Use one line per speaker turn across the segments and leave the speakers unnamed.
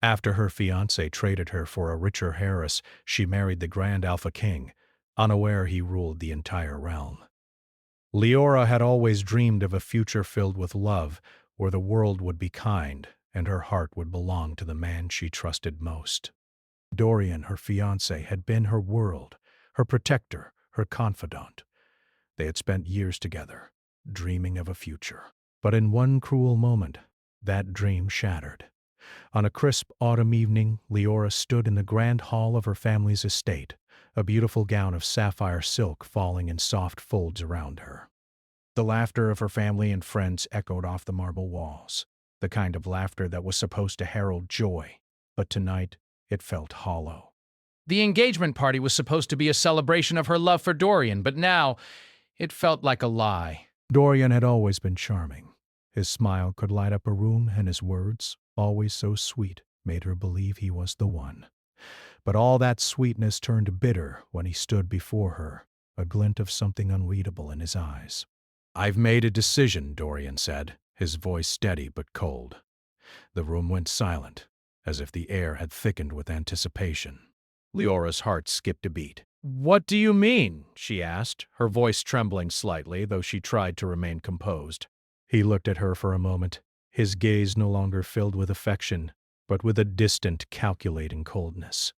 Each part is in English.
After her fiancé traded her for a richer heiress, she married the Grand Alpha King, unaware he ruled the entire realm. Leora had always dreamed of a future filled with love, where the world would be kind and her heart would belong to the man she trusted most. Dorian, her fiancé, had been her world, her protector, her confidant. They had spent years together, dreaming of a future. But in one cruel moment, that dream shattered. On a crisp autumn evening, Leora stood in the grand hall of her family's estate, a beautiful gown of sapphire silk falling in soft folds around her. The laughter of her family and friends echoed off the marble walls, the kind of laughter that was supposed to herald joy, but tonight it felt hollow. The engagement party was supposed to be a celebration of her love for Dorian, but now it felt like a lie. Dorian had always been charming. His smile could light up a room, and his words, always so sweet, made her believe he was the one. But all that sweetness turned bitter when he stood before her, a glint of something unreadable in his eyes. "I've made a decision," Dorian said, his voice steady but cold. The room went silent, as if the air had thickened with anticipation. Leora's heart skipped a beat. "What do you mean?" she asked, her voice trembling slightly, though she tried to remain composed. He looked at her for a moment, his gaze no longer filled with affection, but with a distant, calculating coldness.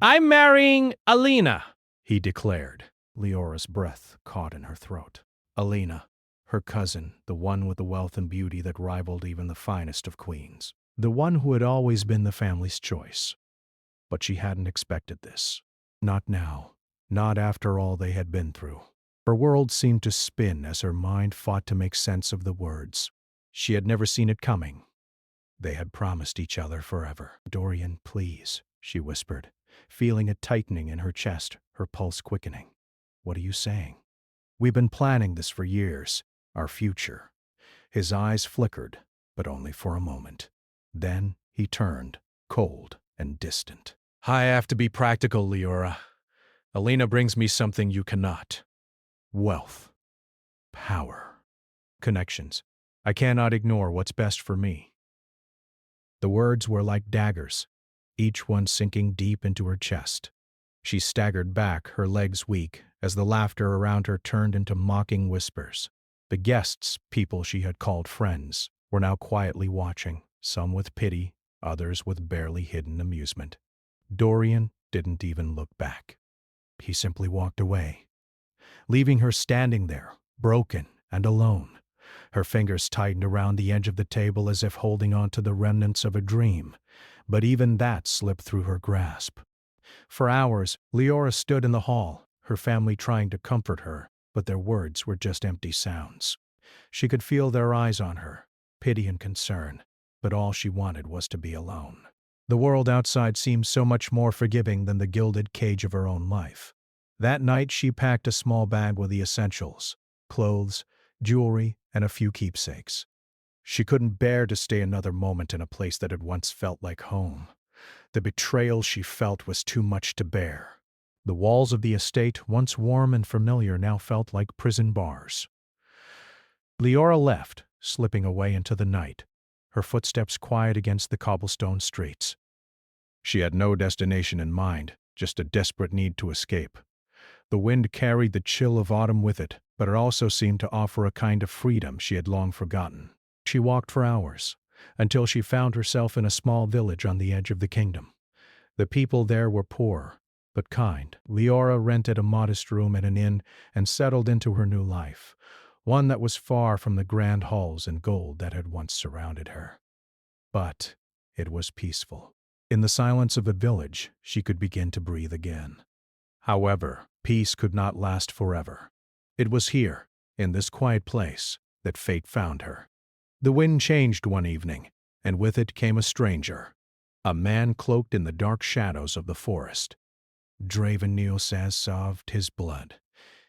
"I'm marrying Alina," he declared. Leora's breath caught in her throat. Alina, her cousin, the one with the wealth and beauty that rivaled even the finest of queens. The one who had always been the family's choice. But she hadn't expected this. Not now. Not after all they had been through. Her world seemed to spin as her mind fought to make sense of the words. She had never seen it coming. They had promised each other forever. "Dorian, please," she whispered, feeling it tightening in her chest, her pulse quickening. "What are you saying?" "We've been planning this for years, our future." His eyes flickered, but only for a moment. Then he turned, cold and distant. "I have to be practical, Leora. Alina brings me something you cannot. Wealth. Power. Connections. I cannot ignore what's best for me." The words were like daggers, each one sinking deep into her chest. She staggered back, her legs weak, as the laughter around her turned into mocking whispers. The guests, people she had called friends, were now quietly watching, some with pity, others with barely hidden amusement. Dorian didn't even look back. He simply walked away, leaving her standing there, broken and alone. Her fingers tightened around the edge of the table as if holding on to the remnants of a dream, but even that slipped through her grasp. For hours, Leora stood in the hall, her family trying to comfort her, but their words were just empty sounds. She could feel their eyes on her, pity and concern, but all she wanted was to be alone. The world outside seemed so much more forgiving than the gilded cage of her own life. That night she packed a small bag with the essentials, clothes, jewelry, and a few keepsakes. She couldn't bear to stay another moment in a place that had once felt like home. The betrayal she felt was too much to bear. The walls of the estate, once warm and familiar, now felt like prison bars. Leora left, slipping away into the night, her footsteps quiet against the cobblestone streets. She had no destination in mind, just a desperate need to escape. The wind carried the chill of autumn with it, but it also seemed to offer a kind of freedom she had long forgotten. She walked for hours, until she found herself in a small village on the edge of the kingdom. The people there were poor, but kind. Leora rented a modest room at an inn and settled into her new life, one that was far from the grand halls and gold that had once surrounded her. But it was peaceful. In the silence of the village, she could begin to breathe again. However, peace could not last forever. It was here, in this quiet place, that fate found her. The wind changed one evening, and with it came a stranger, a man cloaked in the dark shadows of the forest. Draven Neosaz sobbed his blood.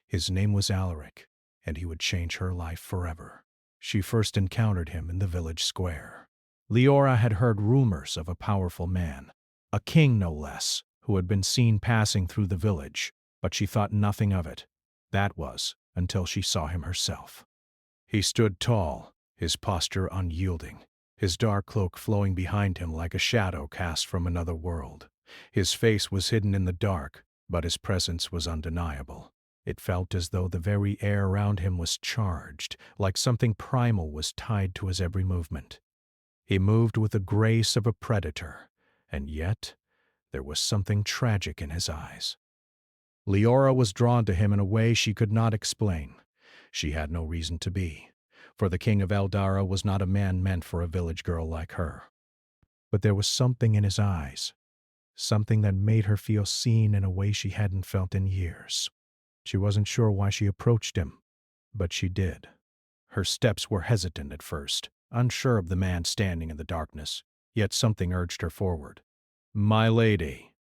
His name was Alaric, and he would change her life forever. She first encountered him in the village square. Leora had heard rumors of a powerful man, a king no less, who had been seen passing through the village, but she thought nothing of it. That was until she saw him herself. He stood tall, his posture unyielding, his dark cloak flowing behind him like a shadow cast from another world. His face was hidden in the dark, but his presence was undeniable. It felt as though the very air around him was charged, like something primal was tied to his every movement. He moved with the grace of a predator, and yet there was something tragic in his eyes. Leora was drawn to him in a way she could not explain. She had no reason to be, for the king of Eldara was not a man meant for a village girl like her. But there was something in his eyes, something that made her feel seen in a way she hadn't felt in years. She wasn't sure why she approached him, but she did. Her steps were hesitant at first, unsure of the man standing in the darkness, yet something urged her forward. "My lady."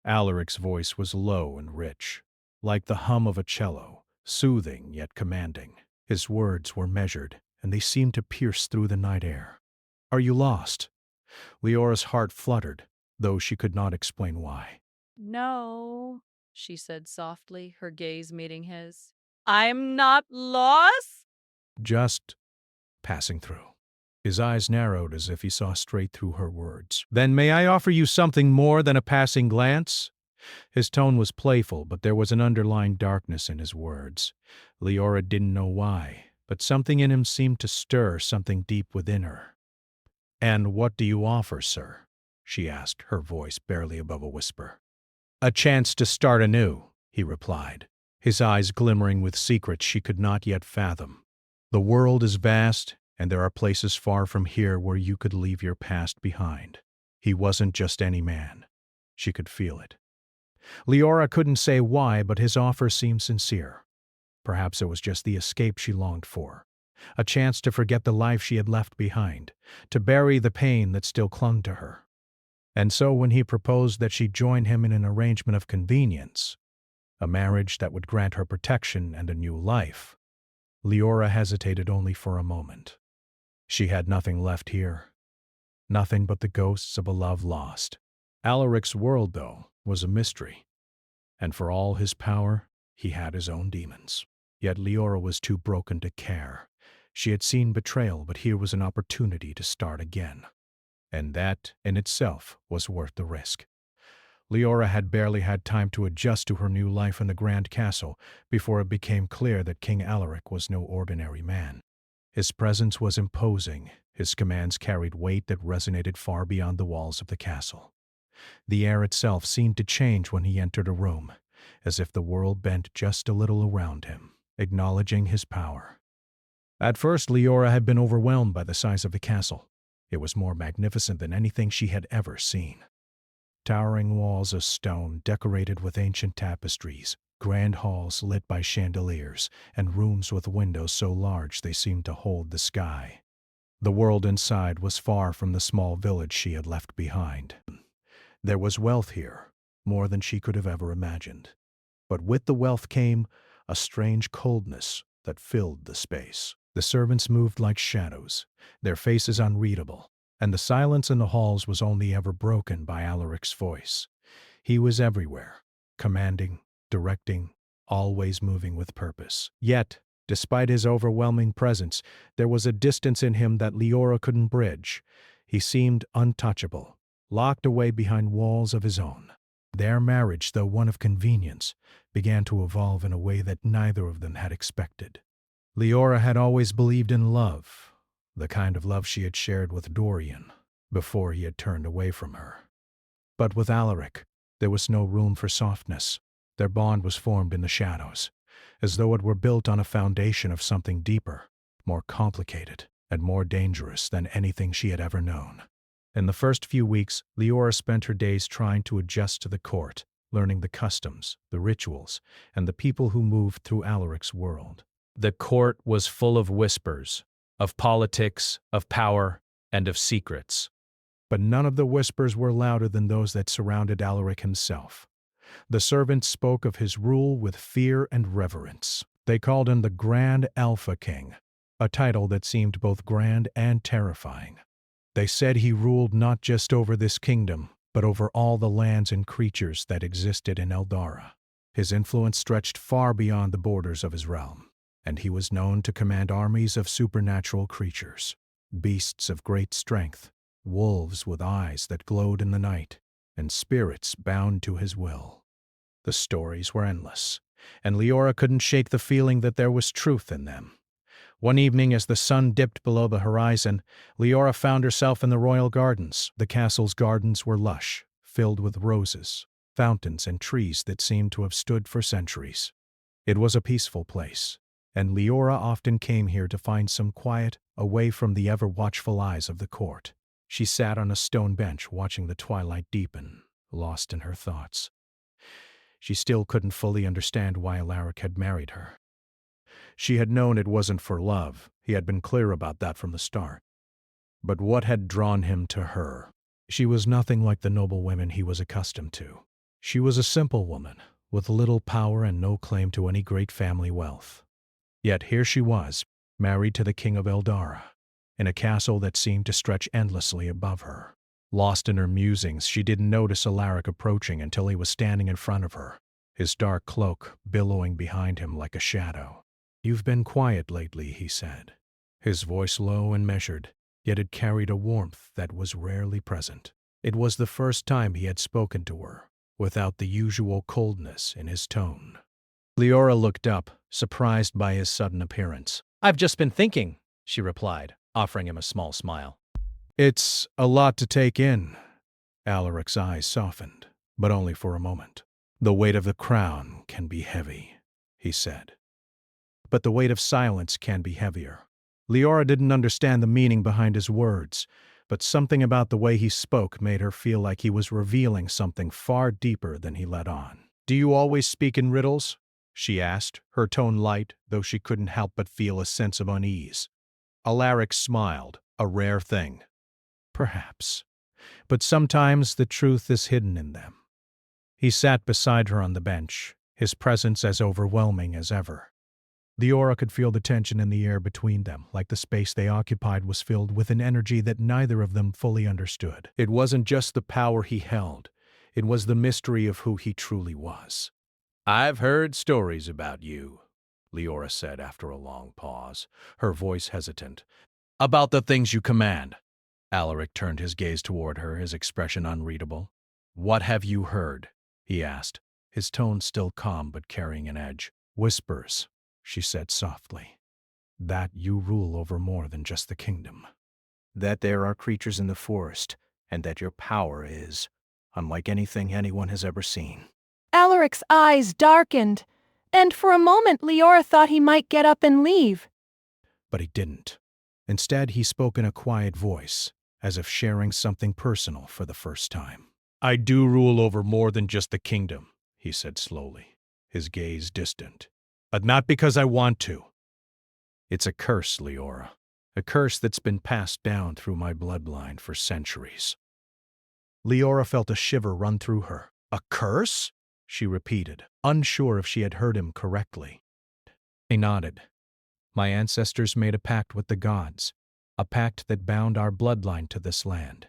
Alaric's voice was low and rich, like the hum of a cello, soothing yet commanding. His words were measured, and they seemed to pierce through the night air. "Are you lost?" Leora's heart fluttered, though she could not explain why.
"No," she said softly, her gaze meeting his. "I'm not lost."
"Just passing through." His eyes narrowed as if he saw straight through her words. "Then may I offer you something more than a passing glance?" His tone was playful, but there was an underlying darkness in his words. Leora didn't know why, but something in him seemed to stir something deep within her. "And what do you offer, sir?" she asked, her voice barely above a whisper. "A chance to start anew," he replied, his eyes glimmering with secrets she could not yet fathom. "The world is vast, and there are places far from here where you could leave your past behind." He wasn't just any man. She could feel it. Leora couldn't say why, but his offer seemed sincere. Perhaps it was just the escape she longed for, a chance to forget the life she had left behind, to bury the pain that still clung to her. And so when he proposed that she join him in an arrangement of convenience, a marriage that would grant her protection and a new life, Leora hesitated only for a moment. She had nothing left here, nothing but the ghosts of a love lost. Alaric's world, though, was a mystery, and for all his power, he had his own demons. Yet Leora was too broken to care. She had seen betrayal, but here was an opportunity to start again. And that, in itself, was worth the risk. Leora had barely had time to adjust to her new life in the Grand Castle before it became clear that King Alaric was no ordinary man. His presence was imposing, his commands carried weight that resonated far beyond the walls of the castle. The air itself seemed to change when he entered a room, as if the world bent just a little around him, acknowledging his power. At first, Leora had been overwhelmed by the size of the castle. It was more magnificent than anything she had ever seen. Towering walls of stone decorated with ancient tapestries, grand halls lit by chandeliers, and rooms with windows so large they seemed to hold the sky. The world inside was far from the small village she had left behind. There was wealth here, more than she could have ever imagined. But with the wealth came a strange coldness that filled the space. The servants moved like shadows, their faces unreadable, and the silence in the halls was only ever broken by Alaric's voice. He was everywhere, commanding, directing, always moving with purpose. Yet, despite his overwhelming presence, there was a distance in him that Leora couldn't bridge. He seemed untouchable, locked away behind walls of his own. Their marriage, though one of convenience, began to evolve in a way that neither of them had expected. Leora had always believed in love, the kind of love she had shared with Dorian before he had turned away from her. But with Alaric, there was no room for softness. Their bond was formed in the shadows, as though it were built on a foundation of something deeper, more complicated, and more dangerous than anything she had ever known. In the first few weeks, Leora spent her days trying to adjust to the court, learning the customs, the rituals, and the people who moved through Alaric's world. The court was full of whispers, of politics, of power, and of secrets. But none of the whispers were louder than those that surrounded Alaric himself. The servants spoke of his rule with fear and reverence. They called him the Grand Alpha King, a title that seemed both grand and terrifying. They said he ruled not just over this kingdom, but over all the lands and creatures that existed in Eldara. His influence stretched far beyond the borders of his realm, and he was known to command armies of supernatural creatures. beasts of great strength, wolves with eyes that glowed in the night, and spirits bound to his will. The stories were endless, and Leora couldn't shake the feeling that there was truth in them. One evening, as the sun dipped below the horizon, Leora found herself in the royal gardens. The castle's gardens were lush, filled with roses, fountains, and trees that seemed to have stood for centuries. It was a peaceful place, and Leora often came here to find some quiet, away from the ever-watchful eyes of the court. She sat on a stone bench watching the twilight deepen, lost in her thoughts. She still couldn't fully understand why Alaric had married her. She had known it wasn't for love. He had been clear about that from the start. But what had drawn him to her? She was nothing like the noble women he was accustomed to. She was a simple woman, with little power and no claim to any great family wealth. Yet here she was, married to the king of Eldara, in a castle that seemed to stretch endlessly above her. Lost in her musings, she didn't notice Alaric approaching until he was standing in front of her, his dark cloak billowing behind him like a shadow. "You've been quiet lately," he said, his voice low and measured, yet it carried a warmth that was rarely present. It was the first time he had spoken to her, without the usual coldness in his tone. Leora looked up, surprised by his sudden appearance.
"I've just been thinking," she replied, offering him a small smile.
"It's a lot to take in." Alaric's eyes softened, but only for a moment. "The weight of the crown can be heavy," he said. But the weight of silence can be heavier. Leora didn't understand the meaning behind his words, but something about the way he spoke made her feel like he was revealing something far deeper than he let on. "Do you always speak in riddles?" she asked, her tone light, though she couldn't help but feel a sense of unease. Alaric smiled, a rare thing. "Perhaps. But sometimes the truth is hidden in them." He sat beside her on the bench, his presence as overwhelming as ever. Leora could feel the tension in the air between them, like the space they occupied was filled with an energy that neither of them fully understood. It wasn't just the power he held, it was the mystery of who he truly was. "I've heard stories about you," Leora said after a long pause, her voice hesitant. "About the things you command." Alaric turned his gaze toward her, his expression unreadable. "What have you heard?" he asked, his tone still calm but carrying an edge. "Whispers," she said softly, "that you rule over more than just the kingdom. That there are creatures in the forest, and that your power is unlike anything anyone has ever seen."
Alaric's eyes darkened, and for a moment Leora thought he might get up and leave.
But he didn't. Instead, he spoke in a quiet voice, as if sharing something personal for the first time. "I do rule over more than just the kingdom," he said slowly, his gaze distant. "But not because I want to. It's a curse, Leora. A curse that's been passed down through my bloodline for centuries." Leora felt a shiver run through her. "A curse?" she repeated, unsure if she had heard him correctly. He nodded. "My ancestors made a pact with the gods, a pact that bound our bloodline to this land,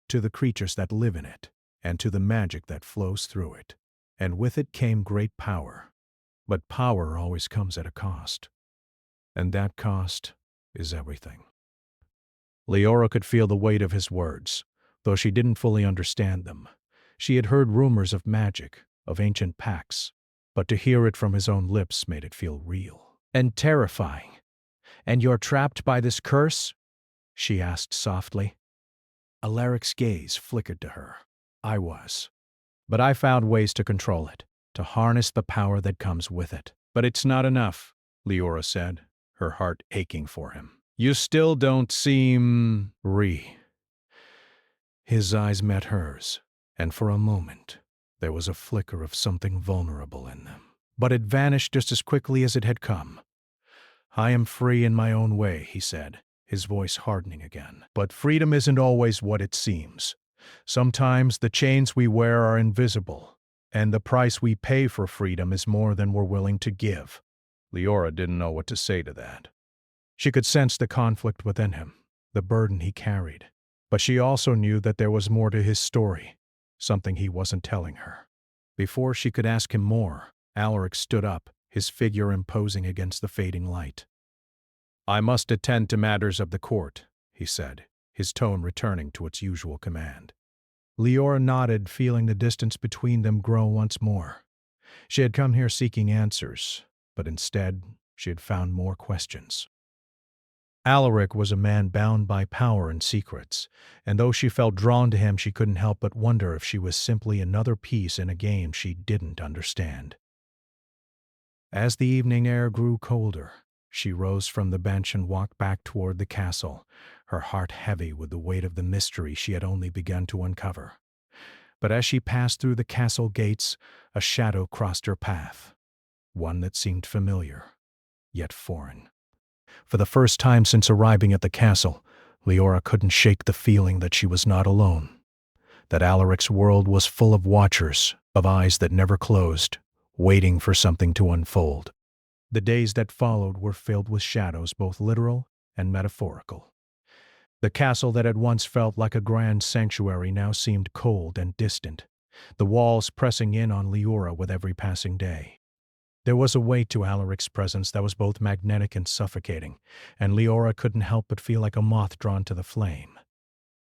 to the creatures that live in it, and to the magic that flows through it. And with it came great power. But power always comes at a cost. And that cost is everything." Leora could feel the weight of his words, though she didn't fully understand them. She had heard rumors of magic, of ancient pacts, but to hear it from his own lips made it feel real and terrifying. "And you're trapped by this curse?" she asked softly. Alaric's gaze flickered to her. "I was. But I found ways to control it, to harness the power that comes with it." "But it's not enough," Leora said, her heart aching for him. "You still don't seem His eyes met hers, and for a moment there was a flicker of something vulnerable in them. But it vanished just as quickly as it had come. "I am free in my own way," he said, his voice hardening again. "But freedom isn't always what it seems. Sometimes the chains we wear are invisible, and the price we pay for freedom is more than we're willing to give." Leora didn't know what to say to that. She could sense the conflict within him, the burden he carried. But she also knew that there was more to his story, something he wasn't telling her. Before she could ask him more, Alaric stood up, his figure imposing against the fading light. "I must attend to matters of the court," he said, his tone returning to its usual command. Leora nodded, feeling the distance between them grow once more. She had come here seeking answers, but instead she had found more questions. Alaric was a man bound by power and secrets, and though she felt drawn to him, she couldn't help but wonder if she was simply another piece in a game she didn't understand. As the evening air grew colder, she rose from the bench and walked back toward the castle, her heart heavy with the weight of the mystery she had only begun to uncover. But as she passed through the castle gates, a shadow crossed her path, one that seemed familiar, yet foreign. For the first time since arriving at the castle, Leora couldn't shake the feeling that she was not alone, that Alaric's world was full of watchers, of eyes that never closed, waiting for something to unfold. The days that followed were filled with shadows, both literal and metaphorical. The castle that had once felt like a grand sanctuary now seemed cold and distant, the walls pressing in on Leora with every passing day. There was a weight to Alaric's presence that was both magnetic and suffocating, and Leora couldn't help but feel like a moth drawn to the flame,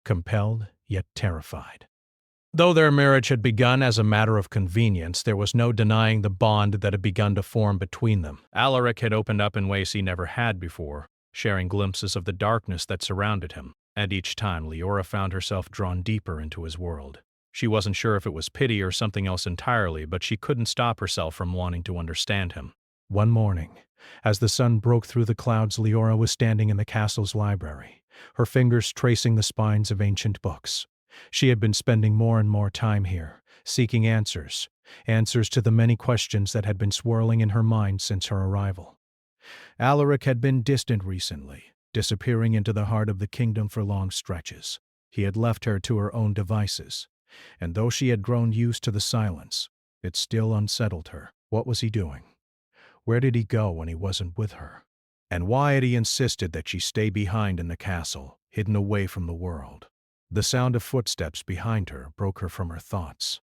compelled yet terrified. Though their marriage had begun as a matter of convenience, there was no denying the bond that had begun to form between them. Alaric had opened up in ways he never had before, sharing glimpses of the darkness that surrounded him, and each time Leora found herself drawn deeper into his world. She wasn't sure if it was pity or something else entirely, but she couldn't stop herself from wanting to understand him. One morning, as the sun broke through the clouds, Leora was standing in the castle's library, her fingers tracing the spines of ancient books. She had been spending more and more time here, seeking answers to the many questions that had been swirling in her mind since her arrival. Alaric had been distant recently, disappearing into the heart of the kingdom for long stretches. He had left her to her own devices, and though she had grown used to the silence, it still unsettled her. What was he doing? Where did he go when he wasn't with her? And why had he insisted that she stay behind in the castle, hidden away from the world? The sound of footsteps behind her broke her from her thoughts.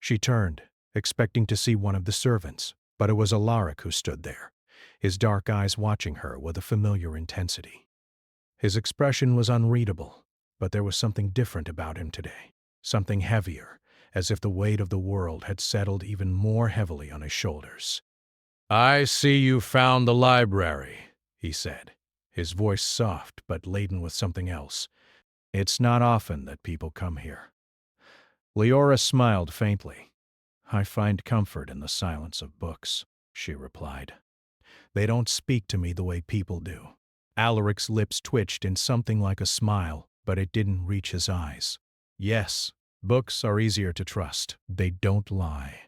She turned, expecting to see one of the servants, but it was Alaric who stood there, his dark eyes watching her with a familiar intensity. His expression was unreadable, but there was something different about him today, something heavier, as if the weight of the world had settled even more heavily on his shoulders. "I see you found the library," he said, his voice soft but laden with something else. "It's not often that people come here." Leora smiled faintly. "I find comfort in the silence of books," she replied. "They don't speak to me the way people do." Alaric's lips twitched in something like a smile, but it didn't reach his eyes. "Yes, books are easier to trust. They don't lie."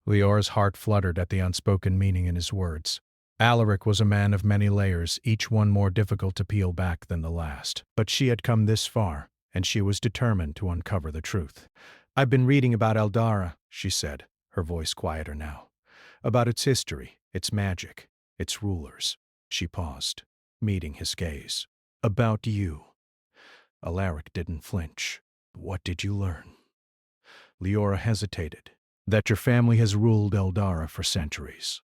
Leora's heart fluttered at the unspoken meaning in his words. Alaric was a man of many layers, each one more difficult to peel back than the last. But she had come this far, and she was determined to uncover the truth. "I've been reading about Eldara," she said, her voice quieter now. "About its history, its magic, its rulers." She paused, meeting his gaze. "About you." Alaric didn't flinch. "What did you learn?" Leora hesitated. "That your family has ruled Eldara for centuries.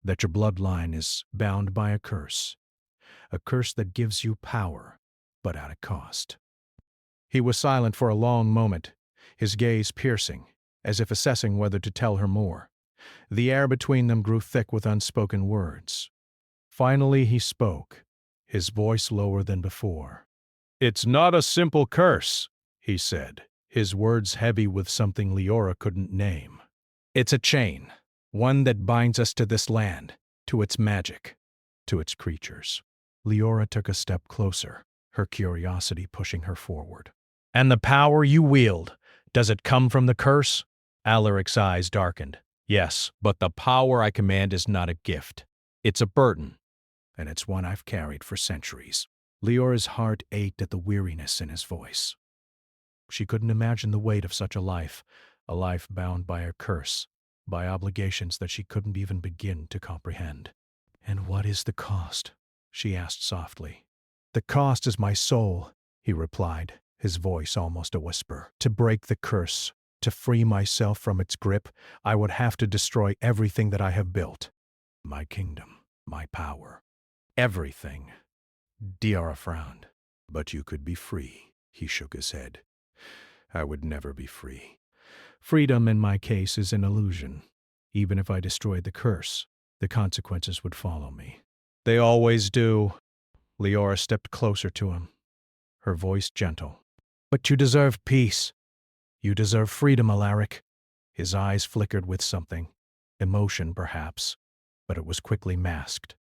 That your bloodline is bound by a curse that gives you power, but at a cost." He was silent for a long moment, his gaze piercing, as if assessing whether to tell her more. The air between them grew thick with unspoken words. Finally he spoke, his voice lower than before. "It's not a simple curse," he said, his words heavy with something Leora couldn't name. "It's a chain, one that binds us to this land, to its magic, to its creatures." Leora took a step closer, her curiosity pushing her forward. "And the power you wield, does it come from the curse?" Alaric's eyes darkened. "Yes, but the power I command is not a gift. It's a burden, and it's one I've carried for centuries." Leora's heart ached at the weariness in his voice. She couldn't imagine the weight of such a life bound by a curse, by obligations that she couldn't even begin to comprehend. "And what is the cost?" she asked softly. "The cost is my soul," he replied, his voice almost a whisper. "To break the curse, to free myself from its grip, I would have to destroy everything that I have built. My kingdom, my power, everything. Diarra frowned. But you could be free. He shook his head. I would never be free. Freedom, in my case, is an illusion. Even if I destroyed the curse, the consequences would follow me. They always do. Leora stepped closer to him, her voice gentle. But you deserve peace. You deserve freedom, Alaric. His eyes flickered with something. Emotion, perhaps, but it was quickly masked.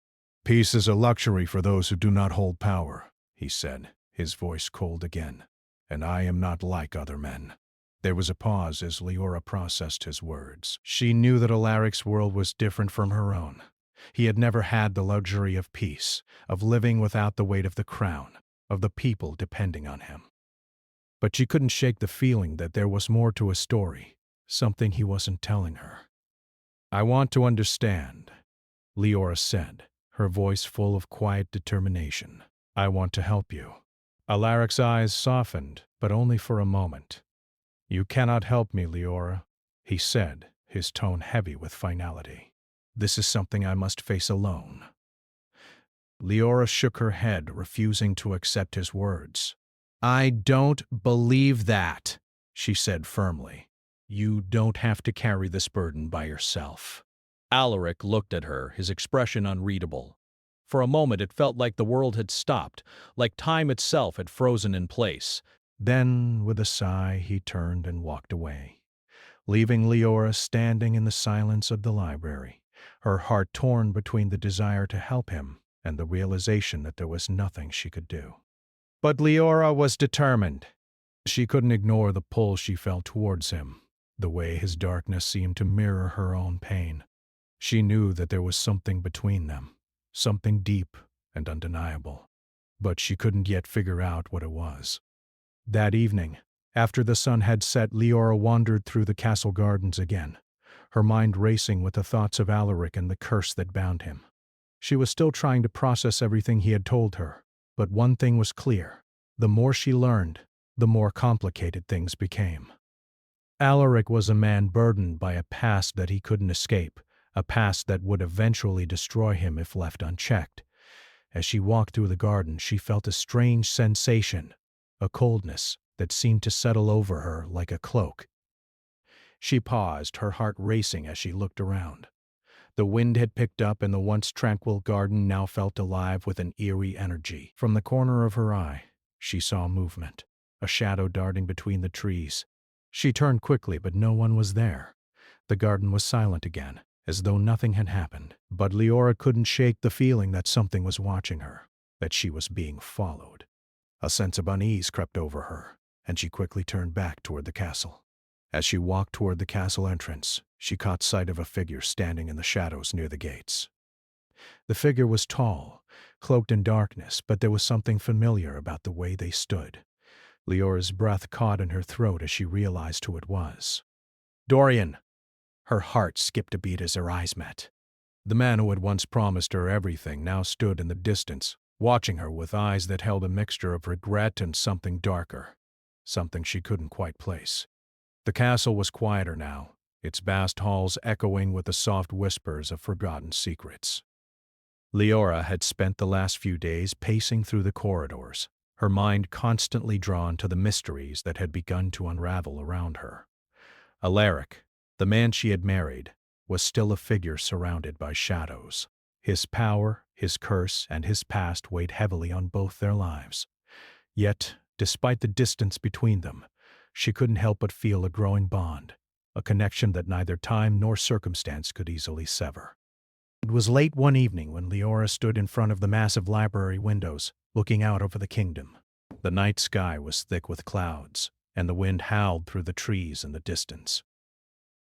Peace is a luxury for those who do not hold power, he said, his voice cold again. And I am not like other men. There was a pause as Leora processed his words. She knew that Alaric's world was different from her own. He had never had the luxury of peace, of living without the weight of the crown, of the people depending on him. But she couldn't shake the feeling that there was more to his story, something he wasn't telling her. I want to understand, Leora said, her voice full of quiet determination. I want to help you. Alaric's eyes softened, but only for a moment. You cannot help me, Leora, he said, his tone heavy with finality. This is something I must face alone. Leora shook her head, refusing to accept his words. I don't believe that, she said firmly. You don't have to carry this burden by yourself.
Alaric looked at her, his expression unreadable. For a moment it felt like the world had stopped, like time itself had frozen in place.
Then, with a sigh, he turned and walked away, leaving Leora standing in the silence of the library, her heart torn between the desire to help him and the realization that there was nothing she could do. But Leora was determined. She couldn't ignore the pull she felt towards him, the way his darkness seemed to mirror her own pain. She knew that there was something between them, something deep and undeniable, but she couldn't yet figure out what it was. That evening, after the sun had set, Leora wandered through the castle gardens again, her mind racing with the thoughts of Alaric and the curse that bound him. She was still trying to process everything he had told her, but one thing was clear. The more she learned, the more complicated things became. Alaric was a man burdened by a past that he couldn't escape, a past that would eventually destroy him if left unchecked. As she walked through the garden, she felt a strange sensation, a coldness that seemed to settle over her like a cloak. She paused, her heart racing as she looked around. The wind had picked up and the once tranquil garden now felt alive with an eerie energy. From the corner of her eye, she saw movement, a shadow darting between the trees. She turned quickly, but no one was there. The garden was silent again, as though nothing had happened. But Leora couldn't shake the feeling that something was watching her, that she was being followed. A sense of unease crept over her, and she quickly turned back toward the castle. As she walked toward the castle entrance, she caught sight of a figure standing in the shadows near the gates. The figure was tall, cloaked in darkness, but there was something familiar about the way they stood. Leora's breath caught in her throat as she realized who it was. Dorian! Her heart skipped a beat as their eyes met. The man who had once promised her everything now stood in the distance, watching her with eyes that held a mixture of regret and something darker, something she couldn't quite place. The castle was quieter now, its vast halls echoing with the soft whispers of forgotten secrets. Leora had spent the last few days pacing through the corridors, her mind constantly drawn to the mysteries that had begun to unravel around her. Alaric, the man she had married, was still a figure surrounded by shadows. His power, his curse, and his past weighed heavily on both their lives. Yet, despite the distance between them, she couldn't help but feel a growing bond, a connection that neither time nor circumstance could easily sever. It was late one evening when Leora stood in front of the massive library windows, looking out over the kingdom. The night sky was thick with clouds, and the wind howled through the trees in the distance.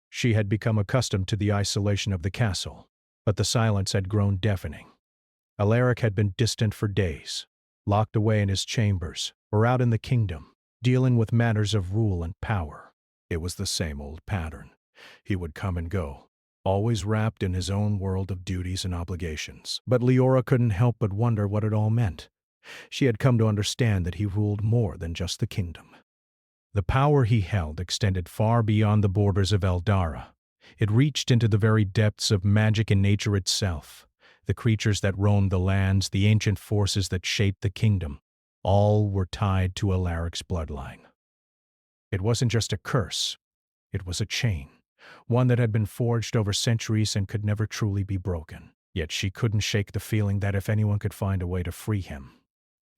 She had become accustomed to the isolation of the castle, but the silence had grown deafening. Alaric had been distant for days, locked away in his chambers or out in the kingdom, dealing with matters of rule and power. It was the same old pattern. He would come and go, always wrapped in his own world of duties and obligations. But Leora couldn't help but wonder what it all meant. She had come to understand that he ruled more than just the kingdom. The power he held extended far beyond the borders of Eldara. It reached into the very depths of magic and nature itself, the creatures that roamed the lands, the ancient forces that shaped the kingdom, all were tied to Alaric's bloodline. It wasn't just a curse, it was a chain, one that had been forged over centuries and could never truly be broken. Yet she couldn't shake the feeling that if anyone could find a way to free him,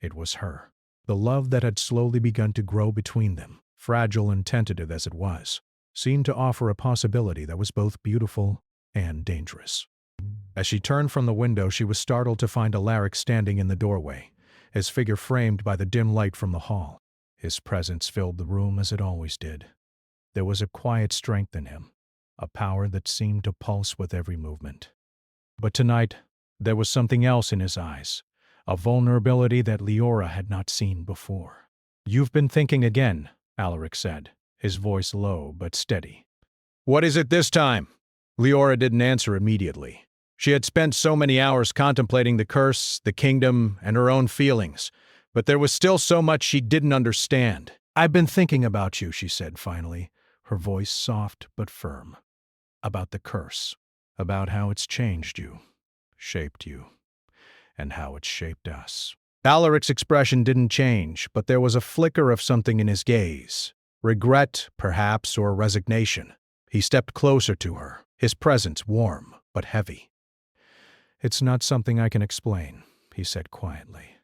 it was her. The love that had slowly begun to grow between them, fragile and tentative as it was, seemed to offer a possibility that was both beautiful and dangerous. As she turned from the window, she was startled to find Alaric standing in the doorway, his figure framed by the dim light from the hall. His presence filled the room as it always did. There was a quiet strength in him, a power that seemed to pulse with every movement. But tonight, there was something else in his eyes, a vulnerability that Leora had not seen before. "You've been thinking again," Alaric said, his voice low but steady.
"What is it this time?" Leora didn't answer immediately. She had spent so many hours contemplating the curse, the kingdom, and her own feelings, but there was still so much she didn't understand.
"I've been thinking about you," she said finally, her voice soft but firm. "About the curse, about how it's changed you, shaped you, and how it's shaped us."
Alaric's expression didn't change, but there was a flicker of something in his gaze. Regret, perhaps, or resignation. He stepped closer to her, his presence warm but heavy.
"It's not something I can explain," he said quietly.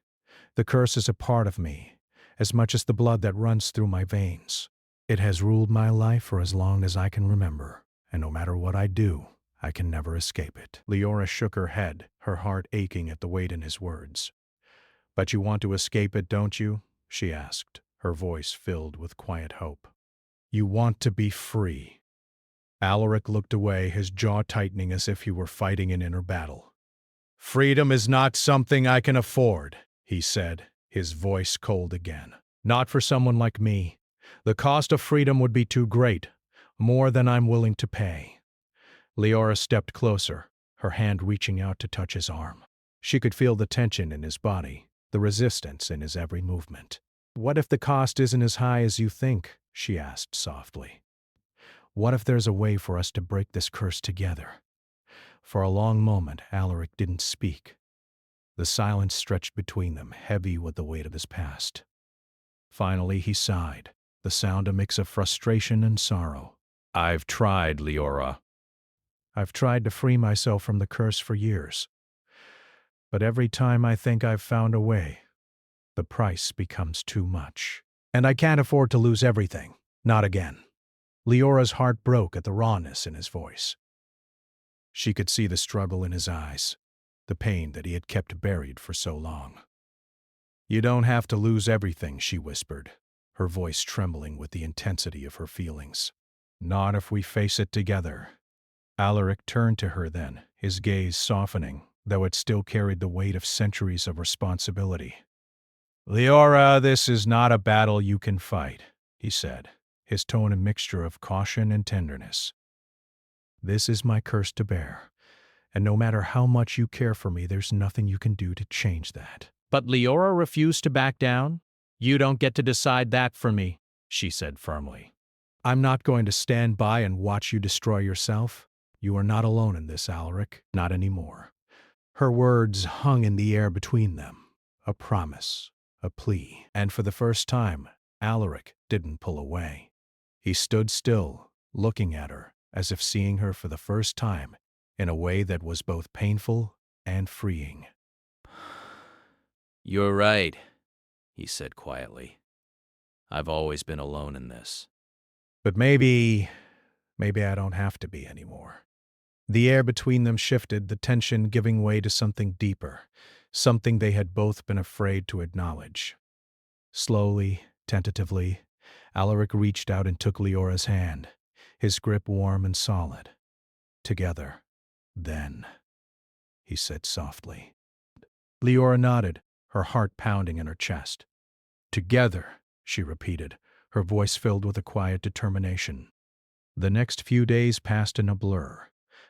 "The curse is a part of me, as much as the blood that runs through my veins. It has ruled my life for as long as I can remember, and no matter what I do, I can never escape it." Leora shook her head, her heart aching at the weight in his words. "But you want to escape it, don't you?" she asked, her voice filled with quiet hope. "You want to be free." Alaric looked away, his jaw tightening as if he were fighting an inner battle. "Freedom is not something I can afford," he said, his voice cold again. "Not for someone like me. The cost of freedom would be too great, more than I'm willing to pay." Leora stepped closer, her hand reaching out to touch his arm. She could feel the tension in his body, the resistance in his every movement. "What if the cost isn't as high as you think?" she asked softly. "What if there's a way for us to break this curse together?" For a long moment, Alaric didn't speak. The silence stretched between them, heavy with the weight of his past. Finally, he sighed, the sound a mix of frustration and sorrow.
"I've tried, Leora."
"I've tried to free myself from the curse for years. But every time I think I've found a way, the price becomes too much. And I can't afford to lose everything. Not again." Leora's heart broke at the rawness in his voice. She could see the struggle in his eyes, the pain that he had kept buried for so long. "You don't have to lose everything," she whispered, her voice trembling with the intensity of her feelings. "Not if we face it together." Alaric turned to her then, his gaze softening, though it still carried the weight of centuries of responsibility. "Leora, this is not a battle you can fight," he said, his tone a mixture of caution and tenderness. "This is my curse to bear, and no matter how much you care for me, there's nothing you can do to change that."
But Leora refused to back down. "You don't get to decide that for me," she said firmly.
"I'm not going to stand by and watch you destroy yourself. You are not alone in this, Alaric, not anymore." Her words hung in the air between them, a promise, a plea, and for the first time, Alaric didn't pull away. He stood still, looking at her, as if seeing her for the first time, in a way that was both painful and freeing.
"You're right," he said quietly. "I've always been alone in this."
"But maybe I don't have to be anymore." The air between them shifted, the tension giving way to something deeper, something they had both been afraid to acknowledge. Slowly, tentatively, Alaric reached out and took Leora's hand, his grip warm and solid. "Together, then," he said softly. Leora nodded, her heart pounding in her chest. "Together," she repeated, her voice filled with a quiet determination. The next few days passed in a blur.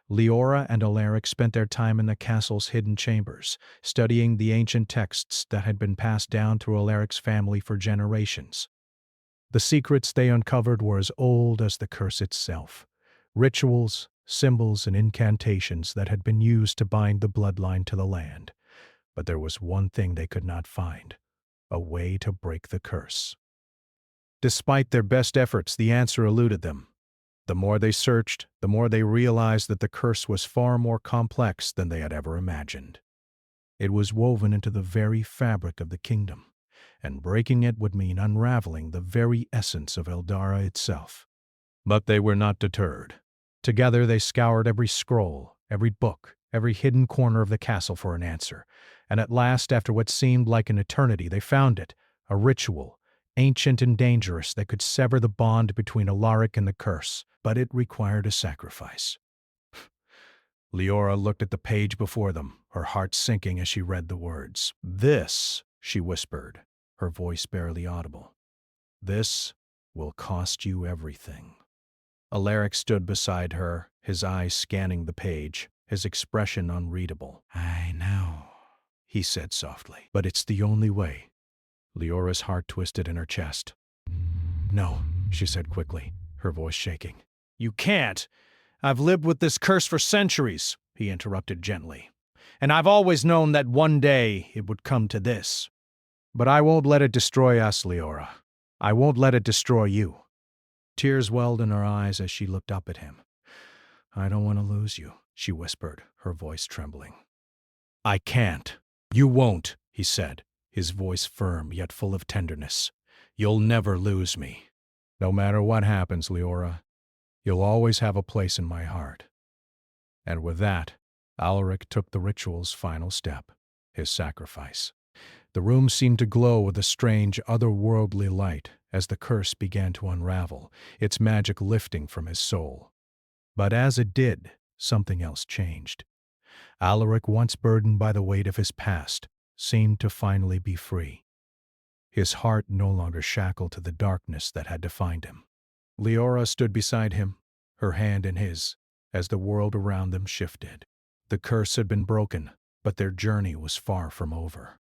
Leora and Alaric spent their time in the castle's hidden chambers, studying the ancient texts that had been passed down through Alaric's family for generations. The secrets they uncovered were as old as the curse itself, rituals, symbols, and incantations that had been used to bind the bloodline to the land. But there was one thing they could not find: a way to break the curse. Despite their best efforts, the answer eluded them. The more they searched, the more they realized that the curse was far more complex than they had ever imagined. It was woven into the very fabric of the kingdom, and breaking it would mean unraveling the very essence of Eldara itself. But they were not deterred. Together they scoured every scroll, every book, every hidden corner of the castle for an answer, and at last, after what seemed like an eternity, they found it, a ritual, ancient and dangerous, that could sever the bond between Alaric and the curse, but it required a sacrifice. Leora looked at the page before them, her heart sinking as she read the words. "This," she whispered, her voice barely audible, "this will cost you everything." Alaric stood beside her, his eyes scanning the page, his expression unreadable. "I know," he said softly, "but it's the only way." Leora's heart twisted in her chest. "No," she said quickly, her voice shaking. "You can't! I've lived with this curse for centuries," he interrupted gently. "And I've always known that one day it would come to this. But I won't let it destroy us, Leora. I won't let it destroy you." Tears welled in her eyes as she looked up at him. "I don't want to lose you," she whispered, her voice trembling. "I can't. You won't," he said, his voice firm yet full of tenderness. "You'll never lose me. No matter what happens, Leora, you'll always have a place in my heart." And with that, Alaric took the ritual's final step, his sacrifice. The room seemed to glow with a strange, otherworldly light as the curse began to unravel, its magic lifting from his soul. But as it did, something else changed. Alaric, once burdened by the weight of his past, seemed to finally be free. His heart no longer shackled to the darkness that had defined him. Leora stood beside him, her hand in his, as the world around them shifted. The curse had been broken, but their journey was far from over.